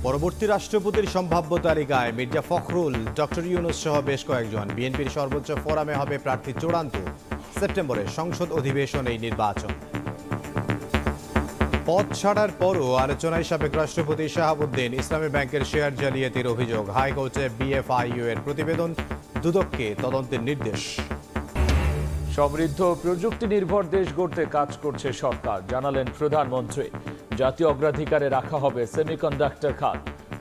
পরবর্তী রাষ্ট্রপতির সম্ভাব্য তালিকায় মির্জা ফখরুল, ডক্টর ইউনূস সহ বেশ কয়েকজন। বিএনপির সর্বোচ্চ ফোরামে হবে প্রার্থী চূড়ান্ত। সেপ্টেম্বরে সংসদ অধিবেশন এই নির্বাচন। পদ ছাড়ার পরও আলোচনায় সাবেক রাষ্ট্রপতি শাহাবুদ্দিন। ইসলামী ব্যাংকের শেয়ার জালিয়াতির অভিযোগ। হাইকোর্টে বিএফআইইউ এর প্রতিবেদন, দুদককে তদন্তের নির্দেশ। সমৃদ্ধ প্রযুক্তি নির্ভর দেশ গড়তে কাজ করছে সরকার, জানালেন প্রধানমন্ত্রী। জাতীয় অগ্রাধিকারে রাখা হবে সেমিকন্ডাক্টর খাত।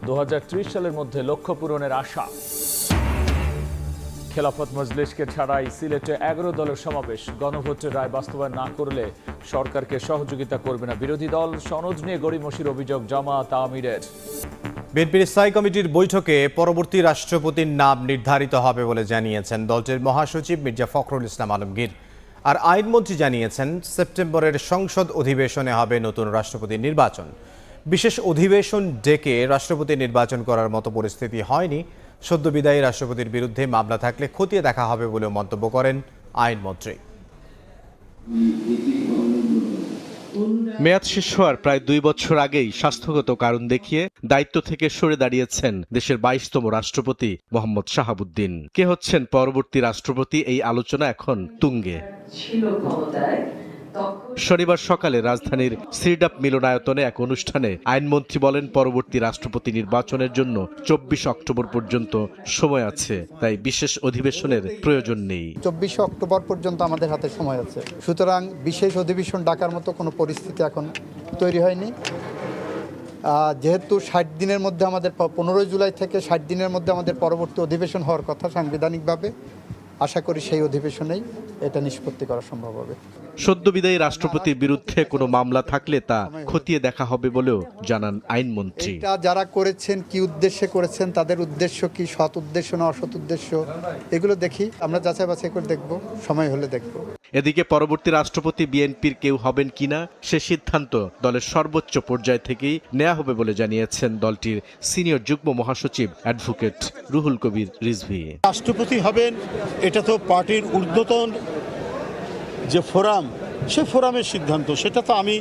2030 সালের মধ্যে লক্ষ্য পূরণের আশা। খেলাফত মজলিসকে ছাড়াই সিলেটে 11 দলের সমাবেশ। গণভোটের রায় বাস্তবায়ন না করলে সরকারকে সহযোগিতা করবে না বিরোধী দল। সনদ নিয়ে গড়িমসির অভিযোগ জামায়াত আমিরের। বিএনপির স্থায়ী কমিটির বৈঠকে পরবর্তী রাষ্ট্রপতির নাম নির্ধারিত হবে বলে জানিয়েছেন দলটির মহাসচিব মির্জা ফখরুল ইসলাম আলমগীর। আর আইনমন্ত্রী জানিয়েছেন সেপ্টেম্বরের সংসদ অধিবেশনে হবে নতুন রাষ্ট্রপতি নির্বাচন। বিশেষ অধিবেশন ডেকে রাষ্ট্রপতি নির্বাচন করার মতো পরিস্থিতি হয়নি। সদ্য বিদায়ী রাষ্ট্রপতির বিরুদ্ধে মামলা থাকলে খতিয়ে দেখা হবে বলেও মন্তব্য করেন আইনমন্ত্রী। মেয়াদ শেষ হওয়ার প্রায় 2 বছর আগেই স্বাস্থ্যগত কারণ দেখিয়ে দায়িত্ব থেকে সরে দাঁড়িয়েছেন দেশের 22তম রাষ্ট্রপতি মোহাম্মদ শাহাবুদ্দিন। কে হচ্ছেন পরবর্তী রাষ্ট্রপতি, এই আলোচনা এখন তুঙ্গে। শনিবার সকালে রাজধানীর সিরডাপ মিলনায়তনে এক অনুষ্ঠানে আইনমন্ত্রী বলেন, পরবর্তী রাষ্ট্রপতি নির্বাচনের জন্য 24 অক্টোবর পর্যন্ত সময় আছে, তাই বিশেষ অধিবেশনের প্রয়োজন নেই। 24 অক্টোবর পর্যন্ত আমাদের হাতে সময় আছে, সুতরাং বিশেষ অধিবেশন ডাকার মতো কোনো পরিস্থিতি এখন তৈরি হয়নি। যেহেতু 60 দিনের মধ্যে আমাদের 15 জুলাই থেকে 60 দিনের মধ্যে আমাদের পরবর্তী অধিবেশন হওয়ার কথা সাংবিধানিকভাবে, আশা করি সেই অধিবেশনেই এটা নিষ্পত্তি করা সম্ভব হবে। সদ্য বিদায়ী রাষ্ট্রপতির বিরুদ্ধে কোনো মামলা থাকলে তা খতিয়ে দেখা হবে বলেও জানান আইনমন্ত্রী। এটা যারা করেছেন, কি উদ্দেশ্যে করেছেন, তাদের উদ্দেশ্য কি, সৎ উদ্দেশ্য না অসৎ উদ্দেশ্য, এগুলো দেখি, আমরা যাচাই বাছাই করে দেখব, সময় হলে দেখব। এদিকে পরবর্তী রাষ্ট্রপতি বিএনপির কেউ হবেন কিনা সে সিদ্ধান্ত দলের সর্বোচ্চ পর্যায় থেকেই নেওয়া হবে বলে জানিয়েছেন দলটির সিনিয়র যুগ্ম মহাসচিব অ্যাডভোকেট রুহুল কবির রিজভী। রাষ্ট্রপতি হবেন এটা তো পার্টির ঊর্ধ্বতন যে ফোরাম, সে ফোরামের সিদ্ধান্ত, সেটা তো আমি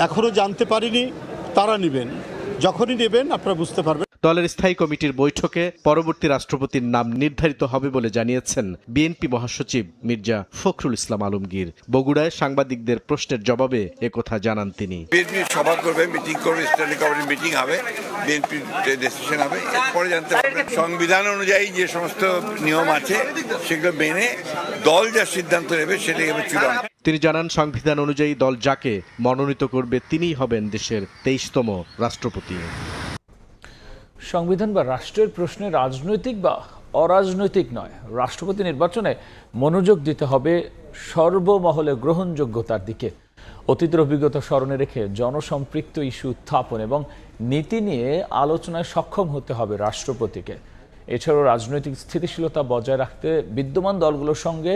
এখনো জানতে পারিনি। তারা নেবেন, যখনই নেবেন আপনারা বুঝতে পারবেন। দলের স্থায়ী কমিটির বৈঠকে পরবর্তী রাষ্ট্রপতির নাম নির্ধারিত হবে বলে জানিয়েছেন বিএনপি মহাসচিব মির্জা ফখরুল ইসলাম আলমগীর। বগুড়ায় সাংবাদিকদের প্রশ্নের জবাবে একথা জানান তিনি। বিএনপি সভা করবে, মিটিং করবে, স্ট্যান্ডিং কমিটি মিটিং হবে, বিএনপি ডিসিশন হবে, এরপরে জানতে পারবেন। সংবিধান অনুযায়ী যে সমস্ত নিয়ম আছে সেগুলো মেনে দল যা সিদ্ধান্ত নেবে সেটাই হবে চূড়ান্ত। তিনি জানান, সংবিধান অনুযায়ী দল যাকে মনোনীত করবে তিনিই হবেন দেশের 23তম রাষ্ট্রপতি। সংবিধান বা রাষ্ট্রের প্রশ্নে রাজনৈতিক বা অরাজনৈতিক নয়, রাষ্ট্রপতি নির্বাচনে মনোযোগ দিতে হবে সর্বমহলে গ্রহণযোগ্যতার দিকে। অতীতের অভিজ্ঞতা স্মরণে রেখে জনসম্পৃক্ত ইস্যু উত্থাপন এবং নীতি নিয়ে আলোচনায় সক্ষম হতে হবে রাষ্ট্রপতিকে। এছাড়াও রাজনৈতিক স্থিতিশীলতা বজায় রাখতে বিদ্যমান দলগুলোর সঙ্গে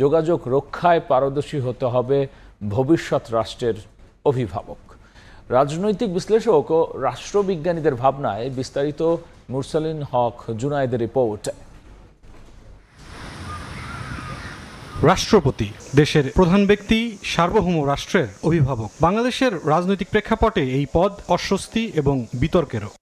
যোগাযোগ রক্ষায় পারদর্শী হতে হবে ভবিষ্যৎ রাষ্ট্রের অভিভাবক। রাজনৈতিক বিশ্লেষক ও রাষ্ট্রবিজ্ঞানীদের ভাবনায় বিস্তারিত মুরসালিন হক জুনায়েদের রিপোর্ট। রাষ্ট্রপতি দেশের প্রধান ব্যক্তি, সার্বভৌম রাষ্ট্রের অভিভাবক। বাংলাদেশের রাজনৈতিক প্রেক্ষাপটে এই পদ অস্বস্তি এবং বিতর্কেরও।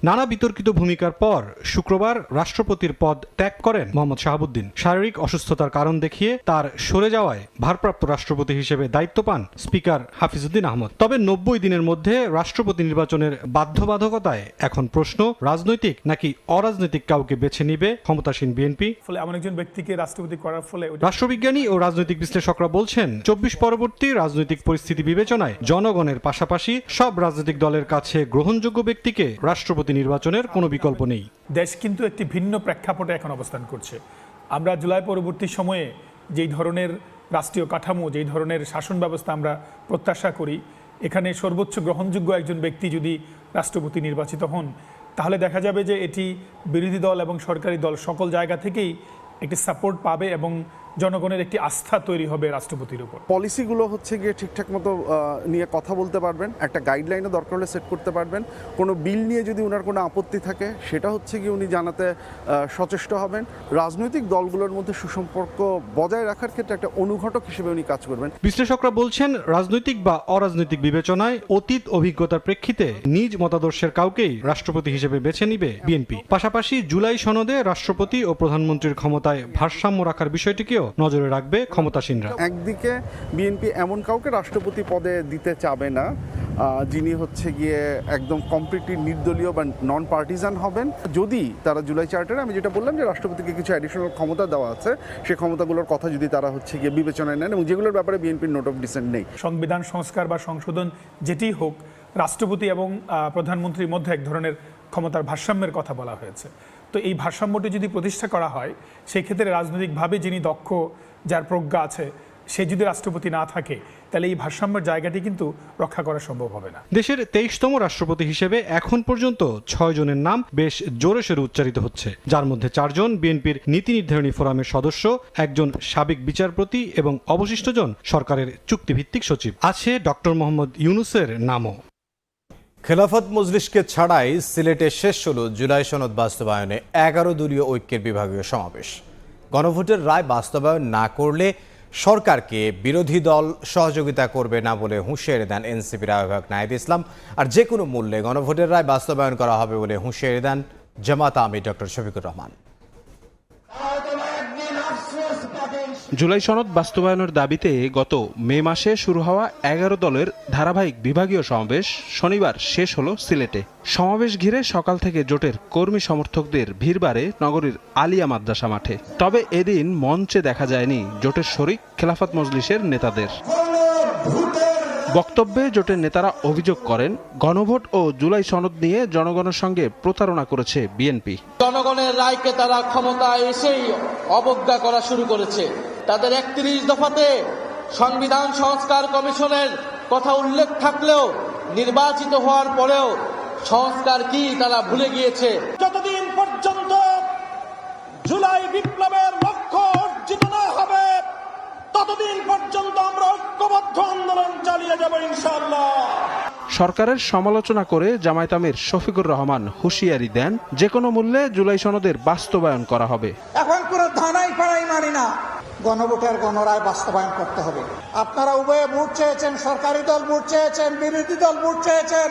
নানা বিতর্কিত ভূমিকার পর শুক্রবার রাষ্ট্রপতির পদ ত্যাগ করেন মোহাম্মদ শাহাবুদ্দিন। শারীরিক অসুস্থতার কারণ দেখিয়ে তার সরে যাওয়ায় ভারপ্রাপ্ত রাষ্ট্রপতি হিসেবে দায়িত্ব পান স্পিকার হাফিজউদ্দিন আহমদ। তবে 90 দিনের মধ্যে রাষ্ট্রপতি নির্বাচনের বাধ্যবাধকতায় এখন প্রশ্ন, রাজনৈতিক নাকি অরাজনৈতিক কাউকে বেছে নিবে ক্ষমতাসীন বিএনপি। ফলে এমন একজন ব্যক্তিকে রাষ্ট্রপতি করার ফলে রাষ্ট্রবিজ্ঞানী ও রাজনৈতিক বিশ্লেষকরা বলছেন, 24 পরবর্তী রাজনৈতিক পরিস্থিতি বিবেচনায় জনগণের পাশাপাশি সব রাজনৈতিক দলের কাছে গ্রহণযোগ্য ব্যক্তিকে রাষ্ট্রপতি নির্বাচনের কোনো বিকল্প নেই। দেশ কিন্তু একটি ভিন্ন প্রেক্ষাপটে এখন অবস্থান করছে। আমরা জুলাই পরবর্তী সময়ে যেই ধরনের রাষ্ট্রীয় কাঠামো, যেই ধরনের শাসন ব্যবস্থা আমরা প্রত্যাশা করি, এখানে সর্বোচ্চ গ্রহণযোগ্য একজন ব্যক্তি যদি রাষ্ট্রপতি নির্বাচিত হন, তাহলে দেখা যাবে যে এটি বিরোধী দল এবং সরকারি দল সকল জায়গা থেকেই একটি সাপোর্ট পাবে এবং জনগণের একটি আস্থা তৈরি হবে রাষ্ট্রপতির উপর। পলিসিগুলো হচ্ছে গিয়ে ঠিকঠাক মতো নিয়ে কথা বলতে পারবেন, একটা গাইডলাইনও দরকার হলে সেট করতে পারবেন। কোনো বিল নিয়ে যদি ওনার কোনো আপত্তি থাকে সেটা হচ্ছে গিয়ে উনি জানাতে সচেষ্ট হবেন। রাজনৈতিক দলগুলোর মধ্যে সুসম্পর্ক বজায় রাখার ক্ষেত্রে একটা অনুঘটক হিসেবে উনি কাজ করবেন। বিশ্লেষকরা বলছেন, রাজনৈতিক বা অরাজনৈতিক বিবেচনায় অতীত অভিজ্ঞতার প্রেক্ষিতে নিজ মতাদর্শের কাউকেই রাষ্ট্রপতি হিসেবে বেছে নিবে বিএনপি। পাশাপাশি জুলাই সনদে রাষ্ট্রপতি ও প্রধানমন্ত্রীর ক্ষমতায় ভারসাম্য রাখার বিষয়টিকেও নজরে রাখবে ক্ষমতাসীনরা। একদিকে বিএনপি এমন কাউকে রাষ্ট্রপতি পদে দিতে চাবে না যিনি হচ্ছে গিয়ে একদম কমপ্লিটলি নির্দলীয় বা নন পার্টিজান হবেন। যদি তারা জুলাই চার্টারে, আমি যেটা বললাম যে রাষ্ট্রপতিকে কিছু অ্যাডিশনাল ক্ষমতা দেওয়া আছে, সেই ক্ষমতাগুলোর কথা যদি তারা হচ্ছে গিয়ে বিবেচনায় নেন এবং যেগুলোর ব্যাপারে বিএনপির নোট অফ ডিসেন্ট নেই। সংবিধান সংস্কার বা সংশোধন যেটি হোক, রাষ্ট্রপতি এবং প্রধানমন্ত্রীর মধ্যে এক ধরনের ক্ষমতার ভারসাম্যের কথা বলা হয়েছে। তো এই ভারসাম্যটি যদি প্রতিষ্ঠা করা হয়, সেই ক্ষেত্রে রাজনৈতিকভাবে যিনি দক্ষ, যার প্রজ্ঞা আছে, সে যদি রাষ্ট্রপতি না থাকে, তাহলে এই ভারসাম্যের জায়গাটি কিন্তু রক্ষা করা সম্ভব হবে না। দেশের 23তম রাষ্ট্রপতি হিসেবে এখন পর্যন্ত 6 জনের নাম বেশ জোরে সোরে উচ্চারিত হচ্ছে, যার মধ্যে 4 জন বিএনপির নীতি নির্ধারণী ফোরামের সদস্য, 1 জন সাবেক বিচারপতি এবং অবশিষ্ট জন সরকারের চুক্তিভিত্তিক সচিব। আছে ডক্টর মোহাম্মদ ইউনূসের নামও। খেলাফত মজলিসকে ছাড়াই সিলেটে শেষ হলো জুলাই সনদ বাস্তবায়নে 11 দলীয় ঐক্যের বিভাগীয় সমাবেশ। গণভোটের রায় বাস্তবায়ন না করলে সরকারকে বিরোধী দল সহযোগিতা করবে না বলে হুঁশিয়ারি দেন এনসিপির আহ্বায়ক নাহিদ ইসলাম। আর যে কোনো মূল্যে গণভোটের রায় বাস্তবায়ন করা হবে বলে হুঁশিয়ারি দেন জামাত আমির ডক্টর শফিকুর রহমান। জুলাই সনদ বাস্তবায়নের দাবিতে গত মে মাসে শুরু হওয়া 11 দলের ধারাবাহিক বিভাগীয় সমাবেশ শনিবার শেষ হলো সিলেটে। সমাবেশ ঘিরে সকাল থেকে জোটের কর্মী সমর্থকদের ভিড় বাড়ে নগরীর আলিয়া মাদ্রাসা মাঠে। তবে এদিন মঞ্চে দেখা যায়নি জোটের শরিক খেলাফত মজলিসের নেতাদের। বক্তব্যে জোটের নেতারা অভিযোগ করেন, গণভোট ও জুলাই সনদ নিয়ে জনগণের সঙ্গে প্রতারণা করেছে বিএনপি। জনগণের রায়কে তারা ক্ষমতায় এসেই অবজ্ঞা করা শুরু করেছে। তাদের 31 দফাতে সংবিধান সংস্কার কমিশনের কথা উল্লেখ থাকলেও নির্বাচিত হওয়ার পরেও সংস্কার কি তারা ভুলে গিয়েছে। যতদিন পর্যন্ত জুলাই বিপ্লবের লক্ষ্য অর্জিত না হবে, ততদিন পর্যন্ত আমরা ঐক্যবদ্ধ আন্দোলন চালিয়ে যাব ইনশাআল্লাহ। সরকারের সমালোচনা করে জামায়াত আমির শফিকুর রহমান হুঁশিয়ারি দেন, যে কোনো মূল্যে জুলাই সনদের বাস্তবায়ন করা হবে। এখন কোনো ধানাই পাড়াই মানি না, গণভোটের গণরায় বাস্তবায়ন করতে হবে। আপনারা উভয়ে ভোট চেয়েছেন, সরকারি দল ভোট চেয়েছেন, বিরোধী দল ভোট চেয়েছেন,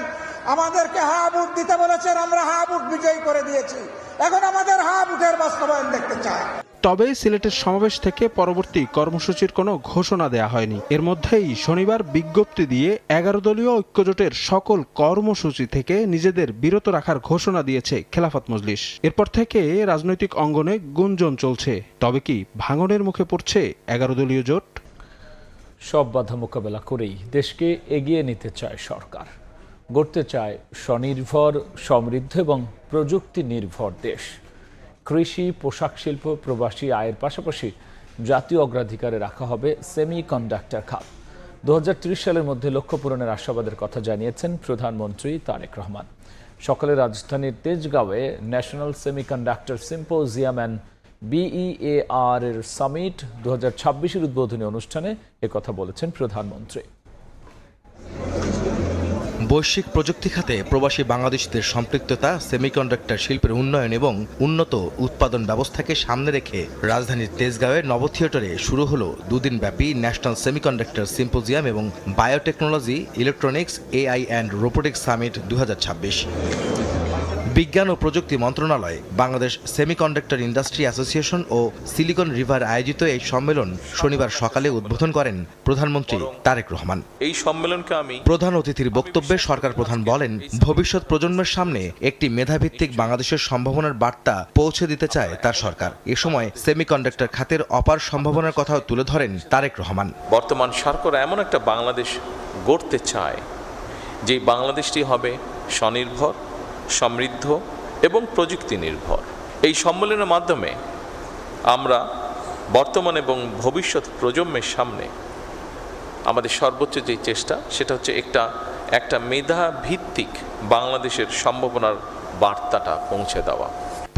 আমাদেরকে হা ভোট দিতে বলেছেন, আমরা হা ভোট বিজয়ী করে দিয়েছি। এখন আমাদের হা ভোটের বাস্তবায়ন দেখতে চাই। তবে সিলেটের সমাবেশ থেকে পরবর্তী কর্মসূচির কোনো ঘোষণা দেয়া হয়নি। এর মধ্যেই শনিবার বিজ্ঞপ্তি দিয়ে 11 দলীয় ঐক্যজোটের সকল কর্মসূচি থেকে নিজেদের বিরত রাখার ঘোষণা দিয়েছে খেলাফত মজলিস। এরপর থেকে রাজনৈতিক অঙ্গনে গুঞ্জন চলছে, তবে কি ভাঙনের মুখে পড়ছে 11 দলীয় জোট? সব বাধা মোকাবেলা করেই দেশকে এগিয়ে নিতে চায় সরকার, গড়তে চায় স্বনির্ভর, সমৃদ্ধ এবং প্রযুক্তি নির্ভর দেশ। কৃষি, পোশাক শিল্প, প্রবাসী আয়ের পাশাপাশি জাতীয় অগ্রাধিকারে রাখা হবে সেমিকন্ডাক্টর খাত। 2030 সালের মধ্যে লক্ষ্য পূরণের আশাবাদের কথা জানিয়েছেন প্রধানমন্ত্রী তারেক রহমান। সকালে রাজধানীর তেজগাঁওয়ে national semiconductor symposium and BEAR এর সামিট 2026-এর উদ্বোধনী অনুষ্ঠানে একথা বলেছেন প্রধানমন্ত্রী। বৈশ্বিক প্রযুক্তি খাতে প্রবাসী বাংলাদেশিদের সম্পৃক্ততা, সেমিকন্ডাক্টর শিল্পের উন্নয়ন এবং উন্নত উৎপাদন ব্যবস্থাকে সামনে রেখে রাজধানীর তেজগাঁওয়ের নব থিয়েটারে শুরু হলো দুদিনব্যাপী ন্যাশনাল সেমিকন্ডাক্টর সিম্পোজিয়াম এবং biotechnology, electronics, AI and robotics summit 2026। বিজ্ঞান ও প্রযুক্তি মন্ত্রণালয়, বাংলাদেশ সেমিকন্ডাক্টর ইন্ডাস্ট্রি অ্যাসোসিয়েশন ও সিলিকন রিভার আয়োজিত এই সম্মেলন শনিবার সকালে উদ্বোধন করেন প্রধানমন্ত্রী তারেক রহমান। এই সম্মেলনকে আমি প্রধান অতিথির বক্তব্যে সরকার প্রধান বলেন, ভবিষ্যৎ প্রজন্মের সামনে একটি মেধাভিত্তিক বাংলাদেশের সম্ভাবনার বার্তা পৌঁছে দিতে চায় তার সরকার। এ সময় সেমিকন্ডাক্টর খাতের অপার সম্ভাবনার কথাও তুলে ধরেন তারেক রহমান। বর্তমান সরকার এমন একটা বাংলাদেশ গড়তে চায় যে বাংলাদেশটি হবে স্বনির্ভর, সমৃদ্ধ এবং প্রযুক্তি নির্ভর। এই সম্মেলনের মাধ্যমে আমরা বর্তমান এবং ভবিষ্যৎ প্রজন্মের সামনে আমাদের সর্বোচ্চ যে চেষ্টা, সেটা হচ্ছে একটা মেধা ভিত্তিক বাংলাদেশের সম্ভাবনার বার্তাটা পৌঁছে দেওয়া।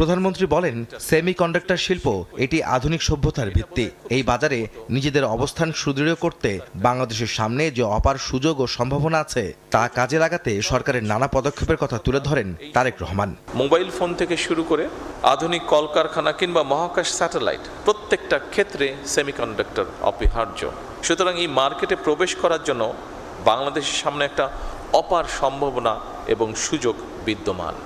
প্রধানমন্ত্রী বলেন, সেমিকন্ডাক্টর শিল্প এটি আধুনিক সভ্যতার ভিত্তি। এই বাজারে নিজেদের অবস্থান সুদৃঢ় করতে বাংলাদেশের সামনে যে অপার সুযোগ ও সম্ভাবনা আছে তা কাজে লাগাতে সরকারের নানা পদক্ষেপের কথা তুলে ধরেন তারেক রহমান। মোবাইল ফোন থেকে শুরু করে আধুনিক কলকারখানা কিংবা মহাকাশ স্যাটেলাইট প্রত্যেকটা ক্ষেত্রে সেমিকন্ডাক্টর অপরিহার্য। সুতরাং এই মার্কেটে প্রবেশ করার জন্য বাংলাদেশের সামনে একটা অপার সম্ভাবনা এবং সুযোগ বিদ্যমান।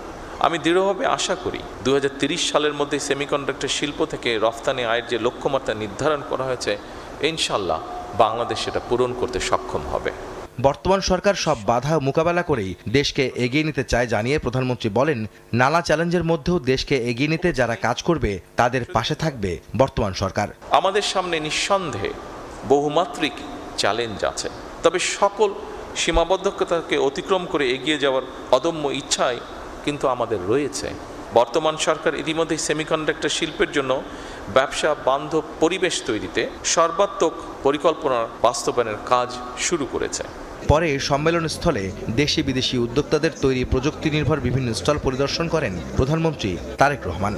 আমি দৃঢ়ভাবে আশা করি 2030 সালের মধ্যে সেমিকন্ডাক্টর শিল্প থেকে রফতানি আয়ের যে লক্ষ্যমাত্রা নির্ধারণ করা হয়েছে, ইনশাল্লাহ বাংলাদেশ সেটা পূরণ করতে সক্ষম হবে। বর্তমান সরকার সব বাধা মোকাবেলা করেই দেশকে এগিয়ে নিতে চায় জানিয়ে প্রধানমন্ত্রী বলেন, নানা চ্যালেঞ্জের মধ্যেও দেশকে এগিয়ে নিতে যারা কাজ করবে তাদের পাশে থাকবে বর্তমান সরকার। আমাদের সামনে নিঃসন্দেহে বহুমাত্রিক চ্যালেঞ্জ আছে, তবে সকল সীমাবদ্ধতাকে অতিক্রম করে এগিয়ে যাওয়ার অদম্য ইচ্ছাই কিন্তু আমাদের রয়েছে। বর্তমান সরকার ইতিমধ্যে সেমিকন্ডাক্টর শিল্পের জন্য ব্যবসা বান্ধব পরিবেশ তৈরিতে সর্বাত্মক পরিকল্পনার বাস্তবায়নের কাজ শুরু করেছে। পরে সম্মেলনস্থলে দেশি বিদেশি উদ্যোক্তাদের তৈরি প্রযুক্তি নির্ভর বিভিন্ন স্টল পরিদর্শন করেন প্রধানমন্ত্রী তারেক রহমান।